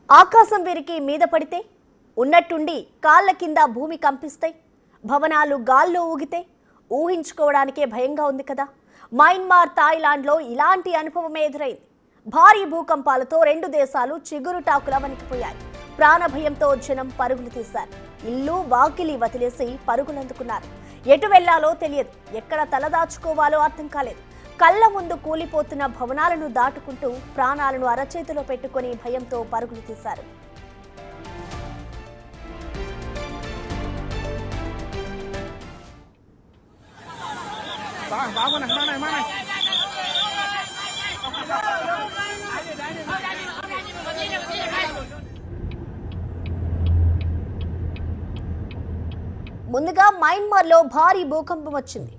ఆకాశం వీరికి మీద పడితే ఉన్నట్టుండి కాళ్ళ కింద భూమి కంపిస్తాయి, భవనాలు గాల్లో ఊగితే ఊహించుకోవడానికే భయంగా ఉంది కదా. మయన్మార్, థాయిలాండ్లో ఇలాంటి అనుభవమే ఎదురైంది. భారీ భూకంపాలతో రెండు దేశాలు చిగురుటాకులా వణికిపోయాయి. ప్రాణభయంతో జనం పరుగులు తీశారు. ఇల్లు వాకిలి వదిలేసి పరుగులందుకున్నారు. ఎటు వెళ్లాలో తెలియదు, ఎక్కడ తలదాచుకోవాలో అర్థం కాలేదు. కళ్ళ ముందు కూలిపోతున్న భవనాలను దాటుకుంటూ ప్రాణాలను అరచేతిలో పెట్టుకుని భయంతో పరుగులు తీశారు. ముందుగా మయన్మార్లో భారీ భూకంపం వచ్చింది.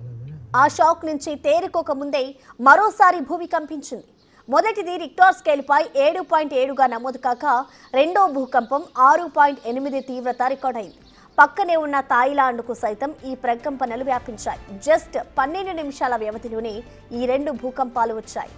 ఆ షాక్ నుంచి తేరుకోక ముందే మరోసారి భూమి కంపించింది. మొదటిది రిక్టర్ స్కేల్పై 7.7గా నమోదు కాక రెండో భూకంపం 6.8 తీవ్రత రికార్డైంది. పక్కనే ఉన్న థాయిలాండ్కు సైతం ఈ ప్రకంపనలు వ్యాపించాయి. జస్ట్ 12 నిమిషాల వ్యవధిలోనే ఈ రెండు భూకంపాలు వచ్చాయి.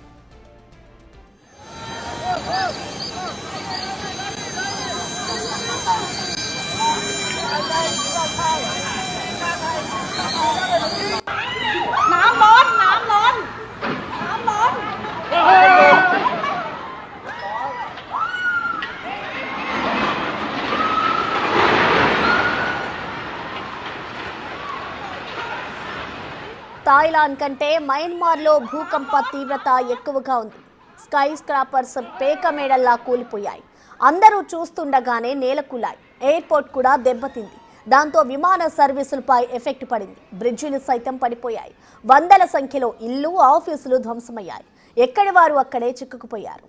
థాయిలాండ్ కంటే మయన్మార్లో భూకంప తీవ్రత ఎక్కువగా ఉంది. స్కై స్క్రాపర్స్ పేక మేడల్లా కూలిపోయాయి. అందరూ చూస్తుండగానే నేలకూలాయి. ఎయిర్పోర్ట్ కూడా దెబ్బతింది. దాంతో విమాన సర్వీసులపై ఎఫెక్ట్ పడింది. బ్రిడ్జిలు సైతం పడిపోయాయి. వందల సంఖ్యలో ఇల్లు, ఆఫీసులు ధ్వంసమయ్యాయి. ఎక్కడి వారు అక్కడే చిక్కుకుపోయారు.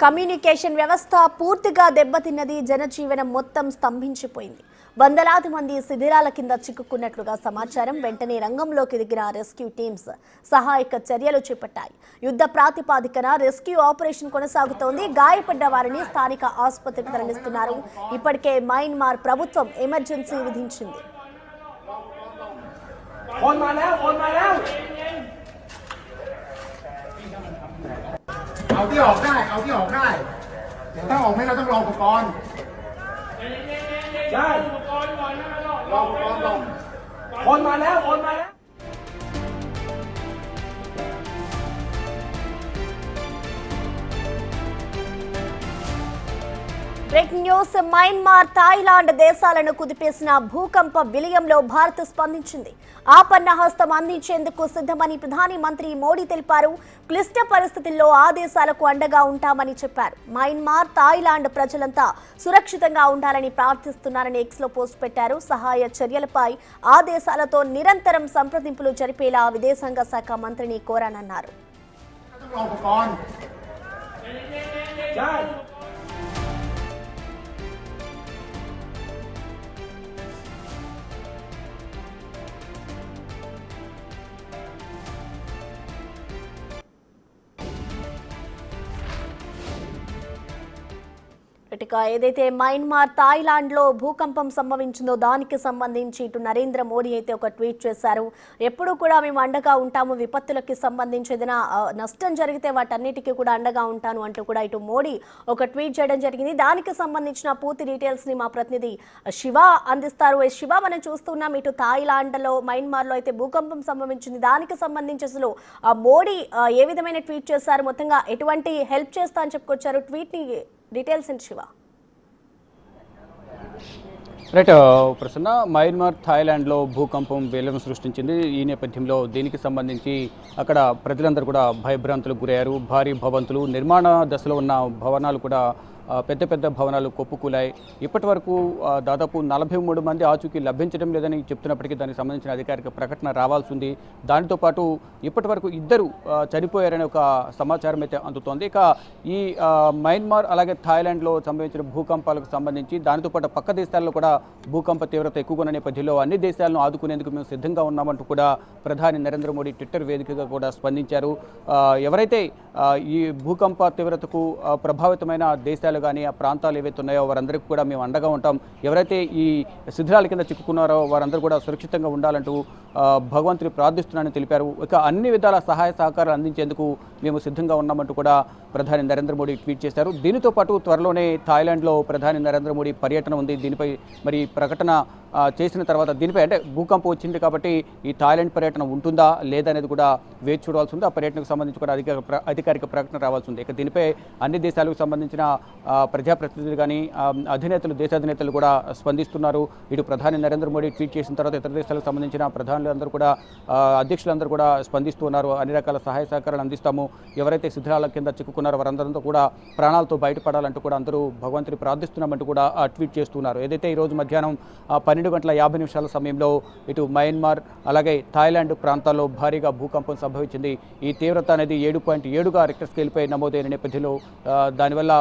కమ్యూనికేషన్ వ్యవస్థ పూర్తిగా దెబ్బతిన్నది. జనజీవనం మొత్తం స్తంభించిపోయింది. వందలాది మంది శిథిరాల కింద చిక్కుకున్నట్లుగా సమాచారం. వెంటనే రంగంలోకి దిగిన రెస్క్యూ టీమ్స్ సహాయక చర్యలు చేపట్టాయి. యుద్ధ ప్రాతిపాదికన రెస్క్యూ ఆపరేషన్ కొనసాగుతోంది. గాయపడ్డ వారిని స్థానిక ఆసుపత్రికి తరలిస్తున్నారు. ఇప్పటికే మయన్మార్ ప్రభుత్వం ఎమర్జెన్సీ విధించింది.เอาที่ออกได้แต่ถ้าออกไม่ได้ต้องรออุปกรณ์ใช่อุปกรณ์ก่อนนะรออุปกรณ์ก่อนคนมาแล้วబ్రేకింగ్ న్యూస్. మయన్మార్, థాయిలాండ్ దేశాలను కుదిపేసిన భూకంప విలయంలో భారత్ స్పందించింది. ఆపన్న హస్తం అందించేందుకు సిద్ధమని ప్రధాని మంత్రి మోడీ తెలిపారు. క్లిష్ట పరిస్థితుల్లో ఆ దేశాలకు అండగా ఉంటామని చెప్పారు. మయన్మార్, థాయిలాండ్ ప్రజలంతా సురక్షితంగా ఉండాలని ప్రార్థిస్తున్నారని ఎక్స్లో పోస్ట్ పెట్టారు. సహాయ చర్యలపై ఆ దేశాలతో నిరంతరం సంప్రదింపులు జరిపేలా విదేశాంగ శాఖ మంత్రిని కోరానన్నారు. ఏదైతే మయన్మార్, థాయిలాండ్లో భూకంపం సంభవించిందో దానికి సంబంధించి ఇటు నరేంద్ర మోడీ అయితే ఒక ట్వీట్ చేశారు. ఎప్పుడూ కూడా మేము అండగా ఉంటాము, విపత్తులకి సంబంధించి ఏదైనా నష్టం జరిగితే వాటన్నిటికీ కూడా అండగా ఉంటాను అంటూ కూడా ఇటు మోడీ ఒక ట్వీట్ చేయడం జరిగింది. దానికి సంబంధించిన పూర్తి డీటెయిల్స్ ని మా ప్రతినిధి శివ అందిస్తారు. శివ, మనం చూస్తున్నాం ఇటు థాయిలాండ్లో, మయన్మార్లో అయితే భూకంపం సంభవించింది. దానికి సంబంధించి అసలు మోడీ ఏ విధమైన ట్వీట్ చేశారు, మొత్తంగా ఎటువంటి హెల్ప్ చేస్తా అని చెప్పుకొచ్చారు, ట్వీట్ ని డీటెయిల్స్ ఏంటి శివ? రైట్ ప్రసన్న, మయన్మార్, థాయిలాండ్లో భూకంపం వేలం సృష్టించింది. ఈ నేపథ్యంలో దీనికి సంబంధించి అక్కడ ప్రజలందరూ కూడా భయభ్రాంతులకు గురయ్యారు. భారీ భవంతులు, నిర్మాణ దశలో ఉన్న భవనాలు కూడా పెద్ద పెద్ద భవనాలు కొప్పుకూలాయి. ఇప్పటి వరకు దాదాపు 43 మంది ఆచూకీ లభించడం లేదని చెప్తున్నప్పటికీ దానికి సంబంధించిన అధికారిక ప్రకటన రావాల్సి ఉంది. దానితో పాటు ఇప్పటి వరకు 2 చనిపోయారనే ఒక సమాచారం అయితే అందుతోంది. ఇక ఈ మయన్మార్ అలాగే థాయిలాండ్లో సంభవించిన భూకంపాలకు సంబంధించి దానితో పాటు పక్క దేశాల్లో కూడా భూకంప తీవ్రత ఎక్కువగా ఉన్న నేపథ్యంలో అన్ని దేశాలను ఆదుకునేందుకు మేము సిద్ధంగా ఉన్నామంటూ కూడా ప్రధాని నరేంద్ర మోడీ ట్విట్టర్ వేదికగా కూడా స్పందించారు. ఎవరైతే ఈ భూకంప తీవ్రతకు ప్రభావితమైన దేశాలు ప్రజలు కానీ ఆ ప్రాంతాలు ఏవైతే ఉన్నాయో వారందరికీ కూడా మేము అండగా ఉంటాం, ఎవరైతే ఈ శిథిలాల కింద చిక్కుకున్నారో వారందరూ కూడా సురక్షితంగా ఉండాలంటూ భగవంతుని ప్రార్థిస్తున్నానని తెలిపారు. ఇక అన్ని విధాల సహాయ సహకారాలు అందించేందుకు మేము సిద్ధంగా ఉన్నామంటూ కూడా ప్రధాని నరేంద్ర మోడీ ట్వీట్ చేశారు. దీనితో పాటు త్వరలోనే థాయిలాండ్లో ప్రధాని నరేంద్ర మోడీ పర్యటన ఉంది. దీనిపై మరి ప్రకటన చేసిన తర్వాత దీనిపై అంటే భూకంపం వచ్చింది కాబట్టి ఈ థాయిలాండ్ పర్యటన ఉంటుందా లేదా అనేది కూడా వేచి చూడాల్సి ఉంది. ఆ పర్యటనకు సంబంధించి కూడా అధికారిక ప్రకటన రావాల్సి ఉంది. ఇక దీనిపై అన్ని దేశాలకు సంబంధించిన ప్రజాప్రతినిధులు కానీ అధినేతలు దేశాధినేతలు కూడా స్పందిస్తున్నారు. ఇటు ప్రధాని నరేంద్ర మోడీ ట్వీట్ చేసిన తర్వాత ఇతర దేశాలకు సంబంధించిన ప్రధానులందరూ కూడా అధ్యక్షులందరూ కూడా స్పందిస్తున్నారు. అన్ని రకాల సహాయ సహకారాలు అందిస్తాము, ఎవరైతే శిథిలాల కింద చిక్కుకున్నారో వారందరితో కూడా ప్రాణాలతో బయటపడాలంటూ కూడా అందరూ భగవంతుని ప్రార్థిస్తున్నామంటూ కూడా ట్వీట్ చేస్తున్నారు. ఏదైతే ఈరోజు మధ్యాహ్నం 12:50 సమయంలో ఇటు మయన్మార్ అలాగే థాయిలాండ్ ప్రాంతాల్లో భారీగా భూకంపం సంభవించింది. ఈ తీవ్రత అనేది 7.7గా రిక్టర్ స్కేల్పై నమోదైన నేపథ్యంలో దానివల్ల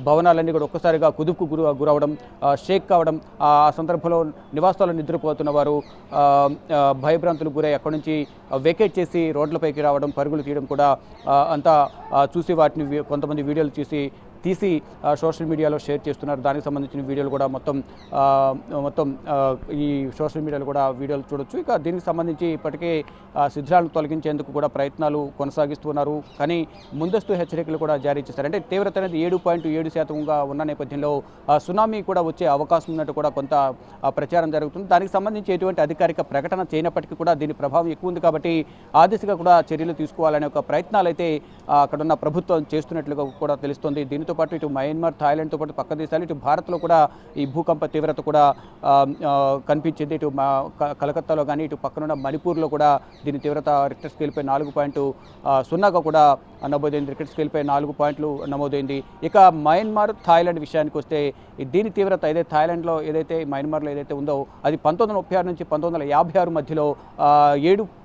భవనాలన్నీ కూడా ఒక్కసారిగా కుదుపుకు గురవడం, షేక్ కావడం, ఆ సందర్భంలో నివాసాల్లో నిద్రపోతున్న వారు భయభ్రాంతులకు గురై అక్కడి నుంచి వెకేట్ చేసి రోడ్లపైకి రావడం, పరుగులు తీయడం కూడా అంతా చూసి వాటిని కొంతమంది వీడియోలు తీసి సోషల్ మీడియాలో షేర్ చేస్తున్నారు. దానికి సంబంధించిన వీడియోలు కూడా మొత్తం ఈ సోషల్ మీడియాలో కూడా వీడియోలు చూడొచ్చు. ఇక దీనికి సంబంధించి ఇప్పటికే శిథిలాలను తొలగించేందుకు కూడా ప్రయత్నాలు కొనసాగిస్తున్నారు. కానీ ముందస్తు హెచ్చరికలు కూడా జారీ చేశారు. అంటే తీవ్రత అనేది 7.7%గా ఉన్న నేపథ్యంలో సునామీ కూడా వచ్చే అవకాశం ఉన్నట్టు కూడా కొంత ప్రచారం జరుగుతుంది. దానికి సంబంధించి ఎటువంటి అధికారిక ప్రకటన చేయనప్పటికీ కూడా దీని ప్రభావం ఎక్కువ ఉంది కాబట్టి ఆ దిశగా కూడా చర్యలు తీసుకోవాలనే ఒక ప్రయత్నాలు అయితే అక్కడున్న ప్రభుత్వం చేస్తున్నట్లుగా కూడా తెలుస్తుంది. దీనితో పాటు ఇటు మయన్మార్, థాయిలాండ్తో పాటు పక్క దేశాలు, ఇటు భారత్లో కూడా ఈ భూకంప తీవ్రత కూడా కనిపించింది. ఇటు కలకత్తాలో కానీ ఇటు పక్కనున్న మణిపూర్లో కూడా దీని తీవ్రత రిక్టర్ స్కేల్పై 4.0గా కూడా నమోదైంది. రిక్టర్ స్కేల్పై 4 పాయింట్లు నమోదైంది. ఇక మయన్మార్, థాయిలాండ్ విషయానికి వస్తే దీని తీవ్రత ఏదైతే థాయిలాండ్లో ఏదైతే మయన్మార్లో ఏదైతే ఉందో అది 1936 నుంచి 1956 మధ్యలో 7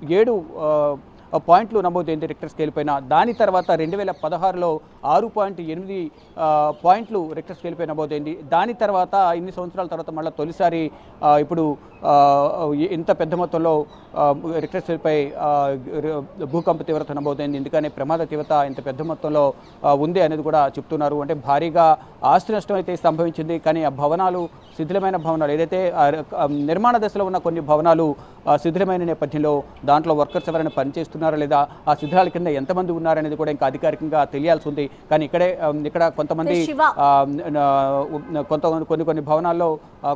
పాయింట్లు నమోదైంది రిక్టర్ స్కేల్ పైన. దాని తర్వాత 2016లో 6.8 పాయింట్లు రిక్టర్ స్కేల్ పై నమోదైంది. దాని తర్వాత ఇన్ని సంవత్సరాల తర్వాత మళ్ళీ తొలిసారి ఇప్పుడు ఇంత పెద్ద మొత్తంలో రిక్టర్ స్కేల్పై భూకంప తీవ్రత నమోదైంది. ఎందుకని ప్రమాద తీవ్రత ఇంత పెద్ద మొత్తంలో ఉంది అనేది కూడా చెప్తున్నారు. అంటే భారీగా ఆస్తి నష్టం అయితే సంభవించింది. కానీ ఆ భవనాలు, శిథిలమైన భవనాలు ఏదైతే నిర్మాణ దశలో ఉన్న కొన్ని భవనాలు శిథిలమైన నేపథ్యంలో దాంట్లో వర్కర్స్ ఎవరైనా పనిచేస్తున్నారా లేదా, ఆ శిథిలాల కింద ఎంతమంది ఉన్నారనేది కూడా ఇంకా అధికారికంగా తెలియాల్సి ఉంది. కానీ ఇక్కడ కొంతమంది కొన్ని భవనాల్లో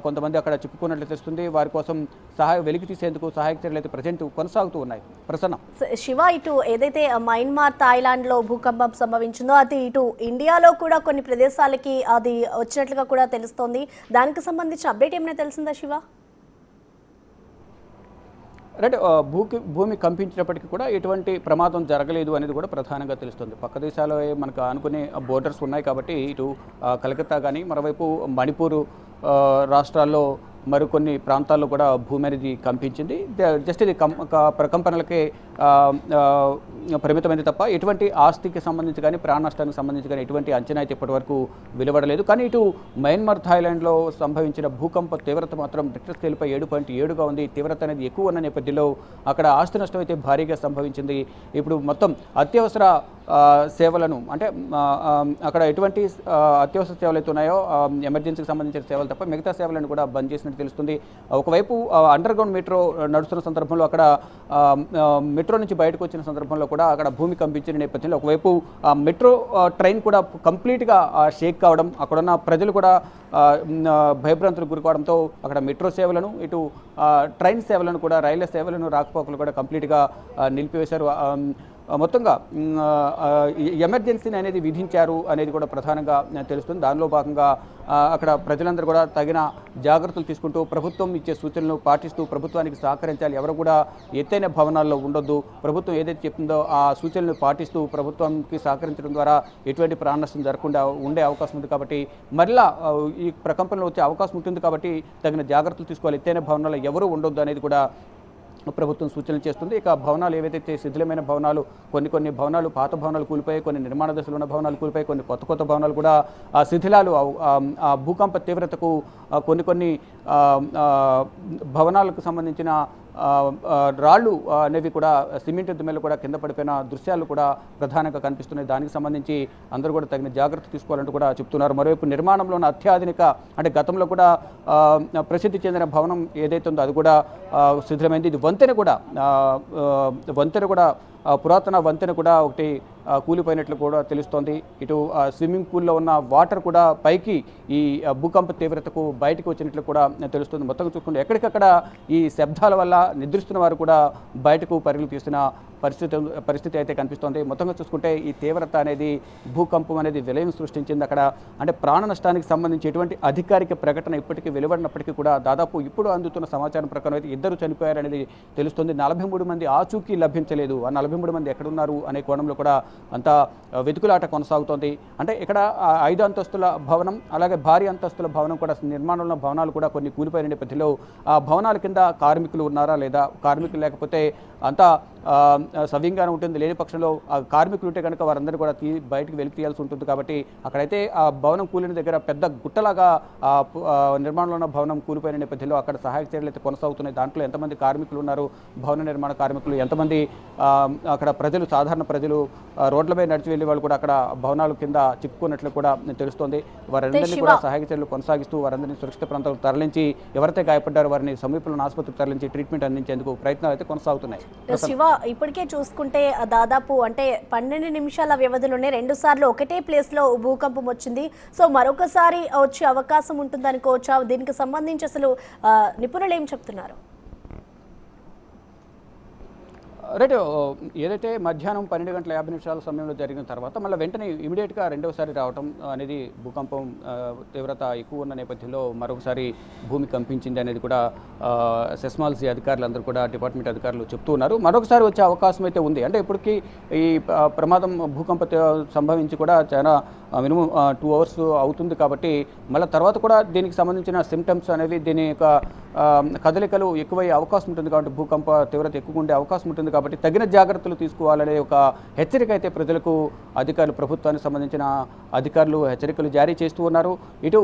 కొంతమంది అక్కడ చిక్కుకున్నట్లు తెలుస్తుంది. వారి కోసం వెలికి తీసేందుకు సహాయక చర్యలు అయితే ప్రజెంట్ కొనసాగుతూ ఉన్నాయి. ప్రసన్న శివ, ఇటు ఏదైతే మయన్మార్, థాయిలాండ్లో భూకంపం సంభవించిందో అది ఇటు ఇండియాలో కూడా కొన్ని ప్రదేశాలకి అది వచ్చినట్లుగా కూడా తెలుస్తోంది. దానికి సంబంధించిన అప్డేట్ ఏమైనా తెలిసిందా శివ? రైట్, భూమి కంపించినప్పటికీ కూడా ఎటువంటి ప్రమాదం జరగలేదు అనేది కూడా ప్రధానంగా తెలుస్తుంది. పక్క దేశాల్లో మనకు అనుకునే బోర్డర్స్ ఉన్నాయి కాబట్టి ఇటు కలకత్తా కానీ మరోవైపు మణిపూర్ రాష్ట్రాల్లో మరికొన్ని ప్రాంతాల్లో కూడా భూమి అనేది కంపించింది. జస్ట్ ఇది ప్రకంపనలకే పరిమితమైంది తప్ప ఎటువంటి ఆస్తికి సంబంధించి కానీ ప్రాణ నష్టానికి సంబంధించి కానీ ఎటువంటి అంచనా అయితే ఇప్పటివరకు వెలువడలేదు. కానీ ఇటు మయన్మార్, థాయిలాండ్లో సంభవించిన భూకంప తీవ్రత మాత్రం రిక్టర్ స్కేల్పై 7.7గా ఉంది. తీవ్రత అనేది ఎక్కువ ఉన్న నేపథ్యంలో అక్కడ ఆస్తి నష్టం అయితే భారీగా సంభవించింది. ఇప్పుడు మొత్తం అత్యవసర సేవలను అంటే అక్కడ ఎటువంటి అత్యవసర సేవలు అయితే ఉన్నాయో ఎమర్జెన్సీకి సంబంధించిన సేవలు తప్ప మిగతా సేవలను కూడా బంద్ చేసినట్టు తెలుస్తుంది. ఒకవైపు అండర్ గ్రౌండ్ మెట్రో నడుస్తున్న సందర్భంలో అక్కడ మెట్రో నుంచి బయటకు వచ్చిన సందర్భంలో కూడా అక్కడ భూమి కంపించిన నేపథ్యంలో ఒకవైపు మెట్రో ట్రైన్ కూడా కంప్లీట్గా షేక్ కావడం, అక్కడున్న ప్రజలు కూడా భయభ్రాంతులకు గురికావడంతో అక్కడ మెట్రో సేవలను, ఇటు ట్రైన్ సేవలను కూడా, రైళ్ల సేవలను, రాకపోకలు కూడా కంప్లీట్గా నిలిపివేశారు. మొత్తంగా ఎమర్జెన్సీని అనేది విధించారు అనేది కూడా ప్రధానంగా తెలుస్తుంది. దానిలో భాగంగా అక్కడ ప్రజలందరూ కూడా తగిన జాగ్రత్తలు తీసుకుంటూ ప్రభుత్వం ఇచ్చే సూచనలు పాటిస్తూ ప్రభుత్వానికి సహకరించాలి. ఎవరు కూడా ఎత్తైన భవనాల్లో ఉండొద్దు. ప్రభుత్వం ఏదైతే చెప్తుందో ఆ సూచనలు పాటిస్తూ ప్రభుత్వానికి సహకరించడం ద్వారా ఎటువంటి ప్రాణ నష్టం జరగకుండా ఉండే అవకాశం ఉంది. కాబట్టి మరలా ఈ ప్రకంపనలో వచ్చే అవకాశం ఉంటుంది కాబట్టి తగిన జాగ్రత్తలు తీసుకోవాలి. ఎత్తైన భవనాల్లో ఎవరు ఉండొద్దు అనేది కూడా ప్రభుత్వం సూచనలు చేస్తుంది. ఇక భవనాలు ఏవైతే శిథిలమైన భవనాలు, కొన్ని భవనాలు పాత భవనాలు కూలిపోయి, కొన్ని నిర్మాణ దశలో ఉన్న భవనాలు కూలిపోయి, కొన్ని కొత్త భవనాలు కూడా ఆ శిథిలాలు ఆ భూకంప తీవ్రతకు కొన్ని భవనాలకు సంబంధించిన రాళ్ళు అనేవి కూడా సిమెంట్ దిమ్మెలు కూడా కింద పడిపోయిన దృశ్యాలు కూడా ప్రధానంగా కనిపిస్తున్నాయి. దానికి సంబంధించి అందరూ కూడా తగిన జాగ్రత్త తీసుకోవాలంటూ కూడా చెప్తున్నారు. మరోవైపు నిర్మాణంలో ఉన్న అత్యాధునిక అంటే గతంలో కూడా ప్రసిద్ధి చెందిన భవనం ఏదైతే ఉందో అది కూడా శిథిలమైంది. ఇది వంతెన కూడా పురాతన వంతెన కూడా ఒకటి కూలిపోయినట్లు కూడా తెలుస్తోంది. ఇటు స్విమ్మింగ్ పూల్లో ఉన్న వాటర్ కూడా పైకి ఈ భూకంప తీవ్రతకు బయటకు వచ్చినట్లు కూడా తెలుస్తుంది. మొత్తం చూసుకుంటే ఎక్కడికక్కడ ఈ శబ్దాల వల్ల నిద్రిస్తున్న వారు కూడా బయటకు పరుగులు తీస్తున్న పరిస్థితి అయితే కనిపిస్తోంది. మొత్తంగా చూసుకుంటే ఈ తీవ్రత అనేది భూకంపం అనేది విలయం సృష్టించింది. అక్కడ అంటే ప్రాణ నష్టానికి సంబంధించి ఎటువంటి అధికారిక ప్రకటన ఇప్పటికీ వెలువడినప్పటికీ కూడా దాదాపు ఇప్పుడు అందుతున్న సమాచారం ప్రకారం అయితే 2 చనిపోయారనేది తెలుస్తుంది. 43 మంది ఆచూకీ లభించలేదు. ఆ 43 మంది ఎక్కడున్నారు అనే కోణంలో కూడా అంతా వెతుకులాట కొనసాగుతోంది. అంటే ఇక్కడ 5 అంతస్తుల భవనం అలాగే భారీ అంతస్తుల భవనం కూడా నిర్మాణంలో భవనాలు కూడా కొన్ని కూలిపోయిన నేపథ్యంలో ఆ భవనాల కింద కార్మికులు ఉన్నారా లేదా, కార్మికులు లేకపోతే అంతా సవ్యంగానే ఉంటుంది. లేని పక్షంలో కార్మికులు ఉంటే కనుక వారందరూ కూడా బయటికి వెలికి తీయాల్సి ఉంటుంది. కాబట్టి అక్కడైతే ఆ భవనం కూలిన దగ్గర పెద్ద గుట్టలాగా నిర్మాణంలో ఉన్న భవనం కూలిపోయిన నేపథ్యంలో అక్కడ సహాయక చర్యలు అయితే కొనసాగుతున్నాయి. దాంట్లో ఎంతమంది కార్మికులు ఉన్నారు, భవన నిర్మాణ కార్మికులు ఎంతమంది, అక్కడ ప్రజలు సాధారణ ప్రజలు రోడ్లపై నడిచి వెళ్ళే వాళ్ళు కూడా అక్కడ భవనాల కింద చిక్కుకున్నట్లు కూడా తెలుస్తోంది. వారందరినీ కూడా సహాయక చర్యలు కొనసాగిస్తూ వారందరినీ సురక్షిత ప్రాంతాలకు తరలించి ఎవరైతే గాయపడ్డారో వారిని సమీపంలోని ఆసుపత్రికి తరలించి ట్రీట్మెంట్ అందించేందుకు ప్రయత్నాలు అయితే కొనసాగుతున్నాయి. శివ, ఇప్పటికే చూసుకుంటే దాదాపు అంటే 12 నిమిషాల వ్యవధిలోనే 2 సార్లు ఒకటే ప్లేస్ లో భూకంపం వచ్చింది. సో మరొకసారి వచ్చే అవకాశం ఉంటుంది అనుకోవచ్చా? దీనికి సంబంధించి అసలు నిపుణులు ఏం చెప్తున్నారు? రైట్, ఏదైతే మధ్యాహ్నం 12:50 సమయంలో జరిగిన తర్వాత మళ్ళీ వెంటనే ఇమీడియట్గా రెండవసారి రావటం అనేది భూకంపం తీవ్రత ఎక్కువ ఉన్న నేపథ్యంలో మరొకసారి భూమి కంపించింది అనేది కూడా సెస్మాలజీ అధికారులు అందరూ కూడా డిపార్ట్మెంట్ అధికారులు చెప్తూ ఉన్నారు. మరొకసారి వచ్చే అవకాశం అయితే ఉంది. అంటే ఇప్పటికీ ఈ ప్రమాదం భూకంప సంభవించి కూడా చాలా మినిమం 2 అవర్స్ అవుతుంది. కాబట్టి మళ్ళీ తర్వాత కూడా దీనికి సంబంధించిన సిమ్టమ్స్ అనేవి దీని యొక్క కదలికలు ఎక్కువయ్యే అవకాశం ఉంటుంది. కాబట్టి భూకంప తీవ్రత ఎక్కువ ఉండే అవకాశం ఉంటుంది. కాబట్టి తగిన జాగ్రత్తలు తీసుకోవాలనే ఒక హెచ్చరిక అయితే ప్రజలకు అధికారులు, ప్రభుత్వానికి సంబంధించిన అధికారులు హెచ్చరికలు జారీ చేస్తూ ఉన్నారు. ఇటు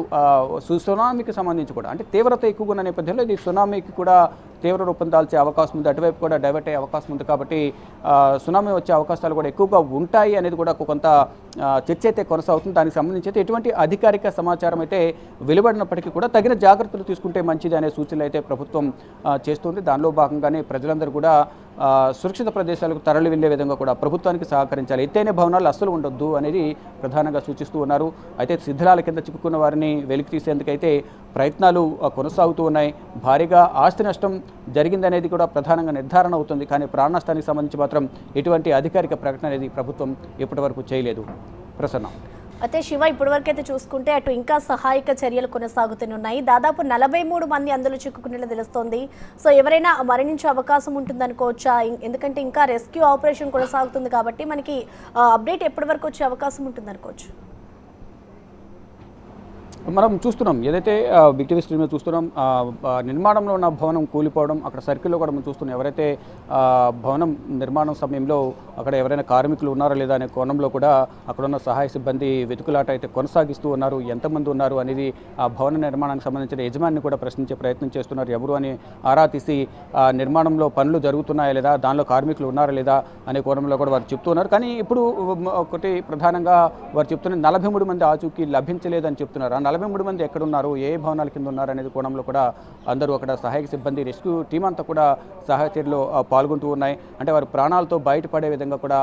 సునామీకి సంబంధించి కూడా అంటే తీవ్రత ఎక్కువగా ఉన్న నేపథ్యంలో ఇది సునామీకి కూడా తీవ్ర రూపం దాల్చే అవకాశం ఉంది. అటువైపు కూడా డైవర్ట్ అయ్యే అవకాశం ఉంది. కాబట్టి సునామీ వచ్చే అవకాశాలు కూడా ఎక్కువగా ఉంటాయి అనేది కూడా కొంత చర్చ అయితే కొనసాగుతుంది. దానికి సంబంధించి అయితే ఎటువంటి అధికారిక సమాచారం అయితే వెలువడినప్పటికీ కూడా తగిన జాగ్రత్తలు తీసుకుంటే మంచిది అనే సూచనలు అయితే ప్రభుత్వం చేస్తుంది. దానిలో భాగంగానే ప్రజలందరూ కూడా సురక్షిత ప్రదేశాలకు తరలి వెళ్లే విధంగా కూడా ప్రభుత్వానికి సహకరించాలి. ఎత్తైన భవనాలు అస్సలు ఉండొద్దు అనేది ప్రధానంగా సూచిస్తూ ఉన్నారు. అయితే శిథిలాల కింద చిక్కుకున్న వారిని వెలికి తీసేందుకైతే ప్రయత్నాలు కొనసాగుతూ ఉన్నాయి. భారీగా ఆస్తి నష్టం జరిగిందనేది కూడా ప్రధానంగా నిర్ధారణ అవుతుంది. కానీ ప్రాణ నష్టానికి సంబంధించి మాత్రం ఎటువంటి అధికారిక ప్రకటన అనేది ప్రభుత్వం ఇప్పటి వరకు చేయలేదు. ప్రసన్న. అయితే శివ, ఇప్పటివరకు అయితే చూసుకుంటే అటు ఇంకా సహాయక చర్యలు కొనసాగుతున్నాయి. దాదాపు 43 మంది అందులో చిక్కుకున్నట్లు తెలుస్తోంది. సో ఎవరైనా మరణించే అవకాశం ఉంటుంది అనుకోవచ్చా? ఎందుకంటే ఇంకా రెస్క్యూ ఆపరేషన్ కొనసాగుతుంది కాబట్టి మనకి అప్డేట్ ఎప్పటి వరకు వచ్చే అవకాశం ఉంటుంది అనుకోవచ్చు? మనం చూస్తున్నాం, ఏదైతే బిగ్ టీవీ స్క్రీన్ మీద చూస్తున్నాం, నిర్మాణంలో ఉన్న భవనం కూలిపోవడం, అక్కడ సర్కిల్లో కూడా మనం చూస్తున్నాం. ఎవరైతే భవనం నిర్మాణం సమయంలో అక్కడ ఎవరైనా కార్మికులు ఉన్నారా లేదా అనే కోణంలో కూడా అక్కడ ఉన్న సహాయ సిబ్బంది వెతుకులాట అయితే కొనసాగిస్తూ ఉన్నారు. ఎంతమంది ఉన్నారు అనేది ఆ భవన నిర్మాణానికి సంబంధించిన యజమానిని కూడా ప్రశ్నించే ప్రయత్నం చేస్తున్నారు. ఎవరు అని ఆరా తీసి నిర్మాణంలో పనులు జరుగుతున్నాయా లేదా, దానిలో కార్మికులు ఉన్నారా లేదా అనే కోణంలో కూడా వారు చెప్తున్నారు. కానీ ఇప్పుడు ఒకటి ప్రధానంగా వారు చెప్తున్నారు, 43 మంది ఆచూకీ లభించలేదని చెప్తున్నారు. 43 మంది ఎక్కడున్నారు, ఏ భవనాల కింద ఉన్నారు అనేది కోణంలో కూడా అందరూ అక్కడ సహాయక సిబ్బంది, రెస్క్యూ టీం అంతా కూడా సహాయ చర్యలో పాల్గొంటూ ఉన్నాయి. అంటే వారి ప్రాణాలతో బయటపడే విధంగా కూడా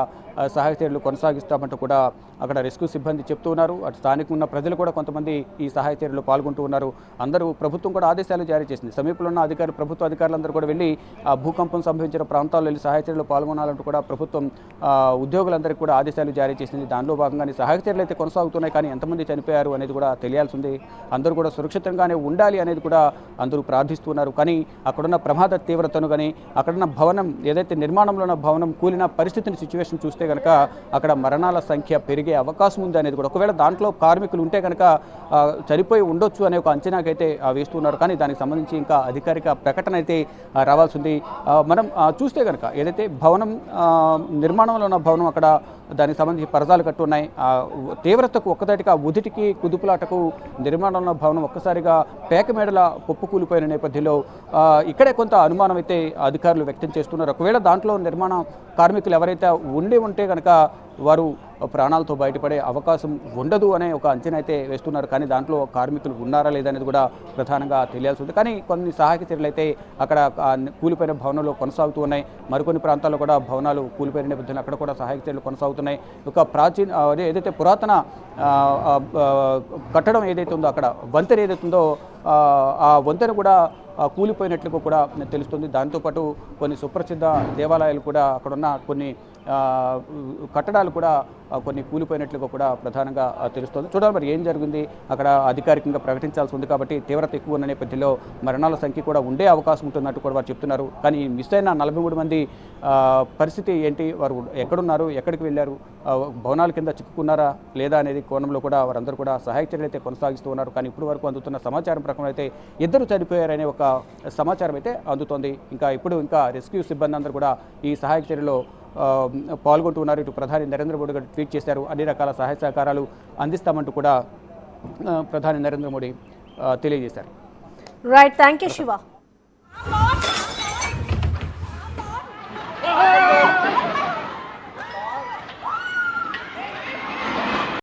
సహాయ చర్యలు కొనసాగిస్తామంటూ కూడా అక్కడ రెస్క్యూ సిబ్బంది చెప్తూ ఉన్నారు. అటు స్థానికంగా ఉన్న ప్రజలు కూడా కొంతమంది ఈ సహాయ చర్యలు పాల్గొంటూ ఉన్నారు. అందరూ ప్రభుత్వం కూడా ఆదేశాలు జారీ చేసింది. సమీపంలో ఉన్న ప్రభుత్వ అధికారులందరూ కూడా వెళ్ళి ఆ భూకంపం సంభవించిన ప్రాంతాల్లో వెళ్ళి సహాయ చర్యలు పాల్గొనాలంటూ కూడా ప్రభుత్వం ఉద్యోగులందరికీ కూడా ఆదేశాలు జారీ చేసింది. దానిలో భాగంగానే సహాయక చర్యలు అయితే కొనసాగుతున్నాయి. కానీ ఎంతమంది చనిపోయారు అనేది కూడా తెలియాల్సి ఉంది. అందరూ కూడా సురక్షితంగానే ఉండాలి అనేది కూడా అందరూ ప్రార్థిస్తున్నారు. కానీ అక్కడున్న ప్రమాద తీవ్రతను కానీ అక్కడున్న భవనం ఏదైతే నిర్మాణంలో ఉన్న భవనం కూలిన పరిస్థితిని సిచ్యువేషన్ చూస్తే కనుక అక్కడ మరణాల సంఖ్య పెరిగే అవకాశం ఉంది అనేది కూడా, ఒకవేళ దాంట్లో కార్మికులు ఉంటే కనుక చనిపోయి ఉండొచ్చు అనే ఒక అంచనాకైతే వేస్తున్నారు. కానీ దానికి సంబంధించి ఇంకా అధికారిక ప్రకటన అయితే రావాల్సి ఉంది. మనం చూస్తే కనుక ఏదైతే భవనం నిర్మాణంలో ఉన్న భవనం అక్కడ దానికి సంబంధించి పరదాలు కట్టున్నాయి. తీవ్రతకు ఒక్కదాటికి ఉదిటికి కుదుపులాటకు నిర్మాణంలో భవనం ఒక్కసారిగా పేకమేడల కుప్పకూలిపోయిన నేపథ్యంలో ఇక్కడే కొంత అనుమానం అయితే అధికారులు వ్యక్తం చేస్తున్నారు. ఒకవేళ దాంట్లో నిర్మాణ కార్మికులు ఎవరైతే ఉంటే కనుక వారు ప్రాణాలతో బయటపడే అవకాశం ఉండదు అనే ఒక అంచనా అయితే వేస్తున్నారు. కానీ దాంట్లో కార్మికులు ఉన్నారా లేదనేది కూడా ప్రధానంగా తెలియాల్సి ఉంది. కానీ కొన్ని సహాయక చర్యలు అయితే అక్కడ కూలిపోయిన భవనంలో కొనసాగుతూ ఉన్నాయి. మరికొన్ని ప్రాంతాల్లో కూడా భవనాలు కూలిపోయిన నేపథ్యంలో అక్కడ కూడా సహాయక చర్యలు కొనసాగుతున్నాయి. ఒక ఏదైతే పురాతన కట్టడం ఏదైతే ఉందో అక్కడ వంతెన ఏదైతే ఉందో ఆ వంతెన కూడా కూలిపోయినట్లుగా కూడా తెలుస్తుంది. దాంతోపాటు కొన్ని సుప్రసిద్ధ దేవాలయాలు కూడా అక్కడున్న కొన్ని కట్టడాలు కూడా కొన్ని కూలిపోయినట్లుగా కూడా ప్రధానంగా తెలుస్తుంది. చూడాలి మరి ఏం జరిగింది. అక్కడ అధికారికంగా ప్రకటించాల్సి ఉంది కాబట్టి తీవ్రత ఎక్కువ ఉన్న నేపథ్యంలో మరణాల సంఖ్య కూడా ఉండే అవకాశం ఉంటున్నట్టు కూడా వారు చెప్తున్నారు. కానీ మిస్ అయిన 43 మంది పరిస్థితి ఏంటి, వారు ఎక్కడున్నారు, ఎక్కడికి వెళ్ళారు, భవనాల కింద చిక్కుకున్నారా లేదా అనేది కోణంలో కూడా వారందరూ కూడా సహాయక చర్యలు అయితే కొనసాగిస్తూ ఉన్నారు. కానీ ఇప్పుడు వరకు అందుతున్న సమాచారం ప్రకారం అయితే 2 చనిపోయారనే ఒక సమాచారం అయితే అందుతోంది. ఇంకా రెస్క్యూ సిబ్బంది అందరూ కూడా ఈ సహాయక చర్యలో పాల్గొంటూ ఉన్నారు. ఇటు ప్రధాని నరేంద్ర మోడీ గారు ట్వీట్ చేశారు. అన్ని రకాల సహాయ సహకారాలు అందిస్తామంటూ కూడా ప్రధాని నరేంద్ర మోడీ తెలియజేశారు. Right, thank you Shiva.